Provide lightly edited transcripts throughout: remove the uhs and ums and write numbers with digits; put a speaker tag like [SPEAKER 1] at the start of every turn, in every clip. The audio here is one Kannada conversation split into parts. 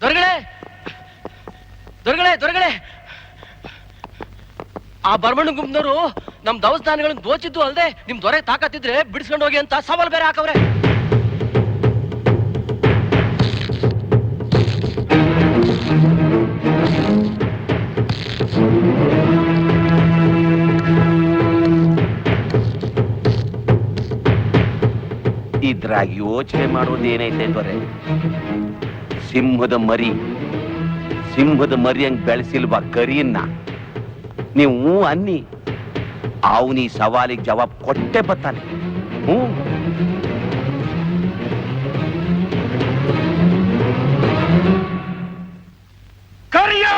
[SPEAKER 1] ದೊರಗಡೆ ದೊರಗಡೆ ದೊರಗಡೆ ಆ ಬರ್ಮಣ್ಣ ಗುಂಪನವರು ನಮ್ ದವಸ್ಥಾನಗಳನ್ನ ದೋಚಿದ್ದು ಅಲ್ದೆ ನಿಮ್ ದೊರೆ ತಾಕತ್ತಿದ್ರೆ ಬಿಡಿಸ್ಕೊಂಡು ಹೋಗಿ ಅಂತ ಸವಾಲ್ ಬೇರೆ ಹಾಕವ್ರೆ.
[SPEAKER 2] ಇದ್ರಾಗ ಯೋಚನೆ ಮಾಡೋದೇನೈತೆ ದೊರೆ? ಸಿಂಹದ ಮರಿ ಹಂಗ್ ಬೆಳೆಸಿಲ್ವಾ ಕರಿಯನ್ನ? ನೀವು ಅನ್ನಿ, ಅವನಿ ಸವಾಲಿಗೆ ಜವಾಬ್ ಕೊಟ್ಟೆ ಬರ್ತಾನೆ. ಕರಿಯೋ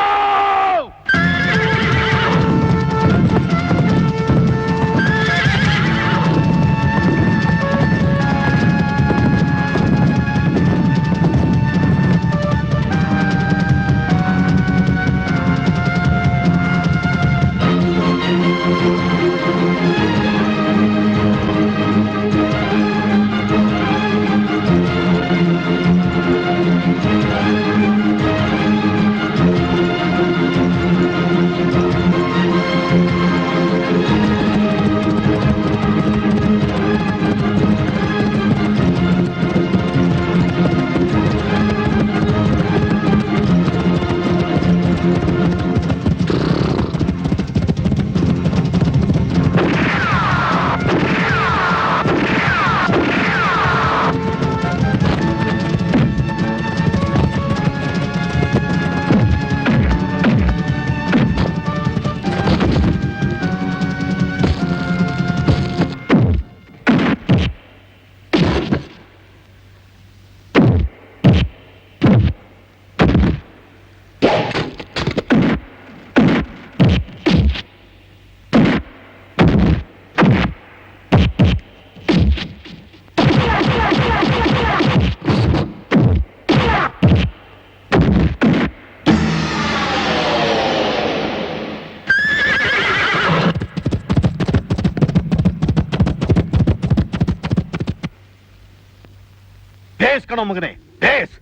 [SPEAKER 3] ಮಗನೇ ಬೇಸ್.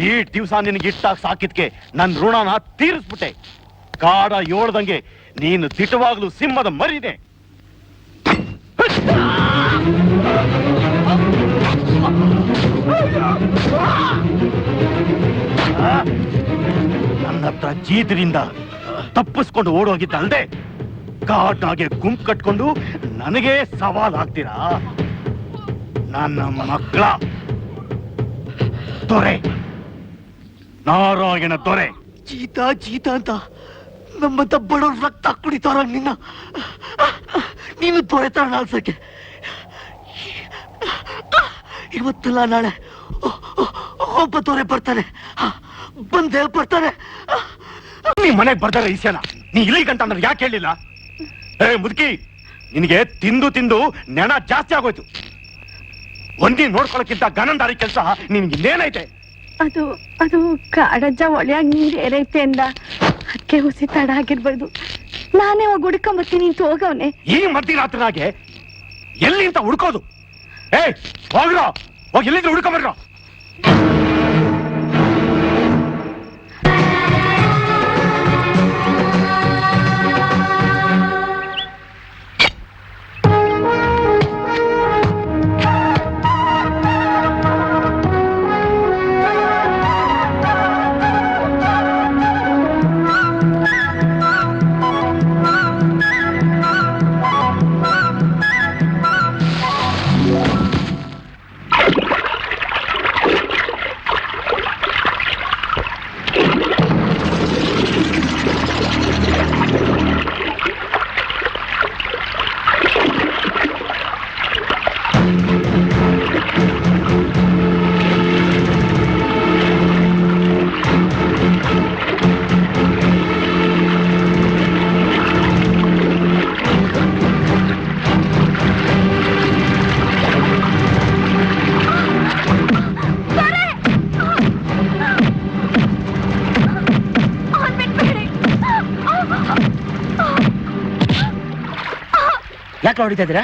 [SPEAKER 3] ಈ ದಿವಸ ನಿನಗೆ ಇಟ್ಟಾಗ ಸಾಕಿದ್ಕೆ ನನ್ ಋಣನ ತೀರಿಸ್ಬಿಟ್ಟೆ. ಕಾಡ ಏಳ್ದಂಗೆ ನೀನು ದಿಟವಾಗ್ಲೂ ಸಿಂಹದ ಮರಿದೆ. ನನ್ನ ಹತ್ರ ಜೀತದಿಂದ ತಪ್ಪಿಸ್ಕೊಂಡು ಓಡೋಗಿದ್ದಲ್ದೆ ಕಾಟಾಗೆ ಗುಂಪು ಕಟ್ಕೊಂಡು ನನಗೆ ಸವಾಲ್ ಹಾಕ್ತೀರಾ? ನನ್ನ ಮಕ್ಕಳ ದೊರೆ, ನಾರಾಯಣ ದೊರೆ.
[SPEAKER 4] ಚೀತ ಅಂತ ನಮ್ಮಂತ ಬಡವ್ರ ರಕ್ತ ಕುಡಿತಾರ ನೀನು ದೊರೆತಾಳ ಅನ್ಸಕ್ಕೆ. ಇವತ್ತಲ್ಲ ನಾಳೆ ಒಬ್ಬ ದೊರೆ ಬರ್ತಾನೆ, ಬಂದೇ ಬರ್ತಾನೆ.
[SPEAKER 3] ನೀ ಮನೆಗೆ ಬರ್ತಾರೆ ಈಸ್ಯಾನ, ನೀ ಇಲ್ಲಿ ಗಂಟ ನನಗೆ ಯಾಕೆ ಹೇಳಿಲ್ಲ? ಮುದುಕಿ, ನಿನಗೆ ತಿಂದು ತಿಂದು ನೆನ ಜಾಸ್ತಿ ಆಗೋಯ್ತು. ಒಂದಿ ನೋಡ್ಕೊಳಕ್ಕಿಂತ ಗನಂದಾರಿ ಕೆಲಸ ನಿನ್ಗೆ ಇನ್ನೇನೈತೆ?
[SPEAKER 5] ಅದು ಕಾಡಜ್ಜ ಒಳ್ಳೆಯಾಗಿ ನೀರು ಏರೈತೆ ಅಂದ, ಅದಕ್ಕೆ ಹುಸಿ ತಡ ಆಗಿರ್ಬೋದು. ನಾನೇ ಹೋಗಿ ಹುಡ್ಕೊಂಬರ್ತೀನಿ ಅಂತ ಹೋಗವನೆ.
[SPEAKER 3] ಈ ಮಧ್ಯರಾತ್ರಿನಾಗೆ ಎಲ್ಲಿ ಅಂತ ಹುಡ್ಕೋದು? ಹೋಗ್ರೋ, ಹೋಗಿ ಎಲ್ಲಿದ್ರು ಹುಡ್ಕೊಂಬರ್ರೋ.
[SPEAKER 1] ಯಾಕೆ ಹೊಡಿತಾ ಇದ್ದೀರಾ?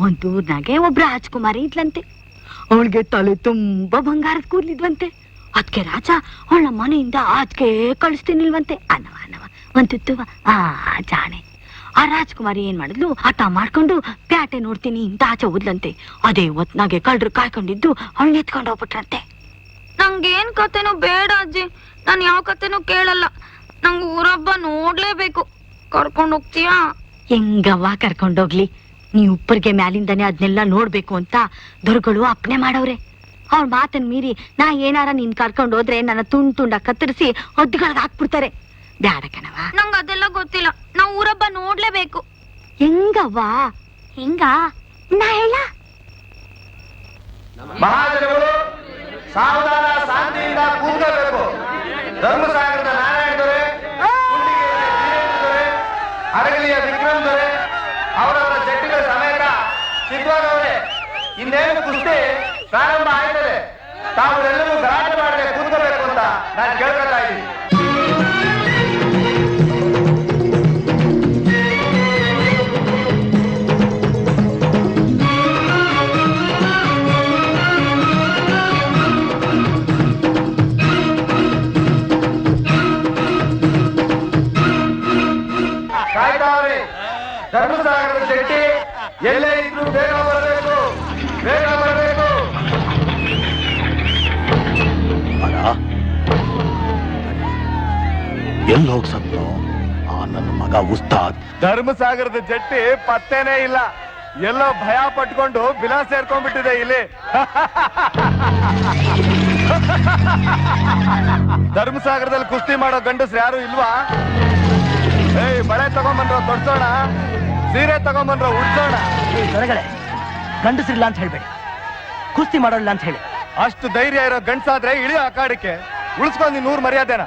[SPEAKER 5] ಒಂದೂರ್ನಾಗೆ ಒಬ್ಬ ರಾಜ್ಕುಮಾರಿ ಇದ್ಲಂತೆ. ಅವಳಿಗೆ ತಲೆ ತುಂಬಾ ಬಂಗಾರದ ಕೂದ್ಲಿದ್ವಂತೆ. ಅದಕ್ಕೆ ರಾಜ ಅವಳ ಮನೆಯಿಂದ ಆಚೆಗೆ ಕಳಿಸ್ತೀನಿಲ್ವಂತೆ. ಅನ್ನವ ಒಂತಿತ್ತುವ ಜಾಣೆ. ಆ ರಾಜ್ಕುಮಾರಿ ಏನ್ ಮಾಡಿದ್ಲು, ಹಠ ಮಾಡ್ಕೊಂಡು ಪ್ಯಾಟೆ ನೋಡ್ತೀನಿ ಅಂತ ಆಚೆ ಹೋದ್ಲಂತೆ. ಅದೇ ಹೊತ್ನಾಗೆ ಕಳ್ರು ಕಾಯ್ಕೊಂಡಿದ್ದು ಅವಳನ್ನ ಎತ್ಕೊಂಡು ಹೋಗ್ಬಿಟ್ರಂತೆ.
[SPEAKER 6] ನಂಗೇನ್ ಕತೆನೂ ಬೇಡ ಅಜ್ಜಿ, ನಾನ್ ಯಾವ ಕತೆನೂ ಕೇಳಲ್ಲ. ನಂಗೆ ಊರಬ್ಬ ನೋಡ್ಲೇಬೇಕು, ಕರ್ಕೊಂಡ್ ಹೋಗ್ತೀಯಾ?
[SPEAKER 5] ಹೆಂಗವ್ವ ಕರ್ಕೊಂಡೋಗ್ಲಿ, ನೀ ಉಪ್ಪರಿಗೆ ಮ್ಯಾಲಿಂದಾನೆ ಅದನ್ನೆಲ್ಲ ನೋಡ್ಬೇಕು ಅಂತ ದೊರೆಗಳು ಅಪ್ಪಣೆ ಮಾಡವ್ರೆ. ಅವ್ರ ಮಾತನ್ ಮೀರಿ ನಾ ಏನಾರ ನೀನ್ ಕರ್ಕೊಂಡ್ ಹೋದ್ರೆ ನನ್ನ ತುಂಡ ಕತ್ತರಿಸಿ ಒದ್ದುಗಳ್ಗೆ ಹಾಕ್ಬಿಡ್ತಾರೆ. ಬ್ಯಾಡ ಕಣವ.
[SPEAKER 6] ನಂಗ ಅದೆಲ್ಲ ಗೊತ್ತಿಲ್ಲ, ನಾವ್ ಊರಬ್ಬ ನೋಡ್ಲೇಬೇಕು.
[SPEAKER 5] ಹೆಂಗವ್ವ? ಹೆಂಗ ನಾ ಹೇಳ?
[SPEAKER 2] ಮಹಾಜನಗಳು ಸಾವಧಾನ ಶಾಂತಿಯಿಂದ ಕೂತ್ಕೋಬೇಕು. ಧರ್ಮಸಾಗರದ ನಾರಾಯಣ ದೊರೆ, ಅರಗಲಿಯ ವಿಕ್ರಮ್ ದೊರೆ, ಅವರವರ ಜಟ್ಟಿಗಳ ಸಮೇತ ಸಿದ್ಧವಾದವರೇ, ಇನ್ನೇನು ಕುಸ್ತಿ ಪ್ರಾರಂಭ ಆಯ್ತದೆ. ತಾವುಗಳೆಲ್ಲರೂ ಗಲಾಟೆ ಮಾಡದೆ ಕೂತ್ಕೋಬೇಕು ಅಂತ ನಾನು ಕೇಳ್ಕೊತಾ ಇದ್ದೀನಿ. ಧರ್ಮಸಾಗರದ ಶೆಟ್ಟಿ ಎಲ್ಲೇ ಇದ್ರು ಬೇಗ ಬರಬೇಕು, ಬೇಗ ಬರಬೇಕು.
[SPEAKER 3] ಎಲ್ಲಿ ಹೋಗ್ ಸತ್ನೋ ಆ ನನ್ನ ಮಗ ಉಸ್ತಾದ್.
[SPEAKER 7] ಧರ್ಮಸಾಗರದ ಜಟ್ಟಿ ಪತ್ತೇನೇ ಇಲ್ಲ, ಎಲ್ಲೋ ಭಯ ಪಟ್ಕೊಂಡು ಬಿಲಾ ಸೇರ್ಕೊಂಡ್ಬಿಟ್ಟಿದೆ ಇಲ್ಲಿ. ಧರ್ಮಸಾಗರದಲ್ಲಿ ಕುಸ್ತಿ ಮಾಡೋ ಗಂಡಸ್ರು ಯಾರು ಇಲ್ವಾ? ಏಯ್, ಬಳೆ ತಗೊಂಬಂದ್ರ ತೊಡ್ಸೋಣ, ಸೀರೆ ತಗೊಂಬಂದ್ರ ಉಡ್ಸೋಣ.
[SPEAKER 1] ಹೊರಗಡೆ ಗಂಡಸರಿಲ್ಲ ಅಂತ ಹೇಳ್ಬೇಡಿ, ಕುಸ್ತಿ ಮಾಡೋಲ್ಲ ಅಂತ ಹೇಳಿ.
[SPEAKER 7] ಅಷ್ಟು ಧೈರ್ಯ ಇರೋ ಗಂಡ್ಸಾದ್ರೆ ಇಳಿಯೋ ಅಕಾಡಕ್ಕೆ, ಉಳಿಸ್ಕೊಂಡ್ 100 ಮರ್ಯಾದೆನ.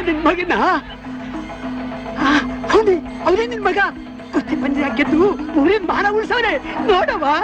[SPEAKER 4] ನಿನ್ ಮಗನ ಅವನೇ ನಿನ್ ಮಗ ಕುಸ್ತಿ ಪಂದ್ಯ ಗೆದ್ದು ಊರಿನ ಮಾನ ಉಳಿಸವನೆ ನೋಡವಾ.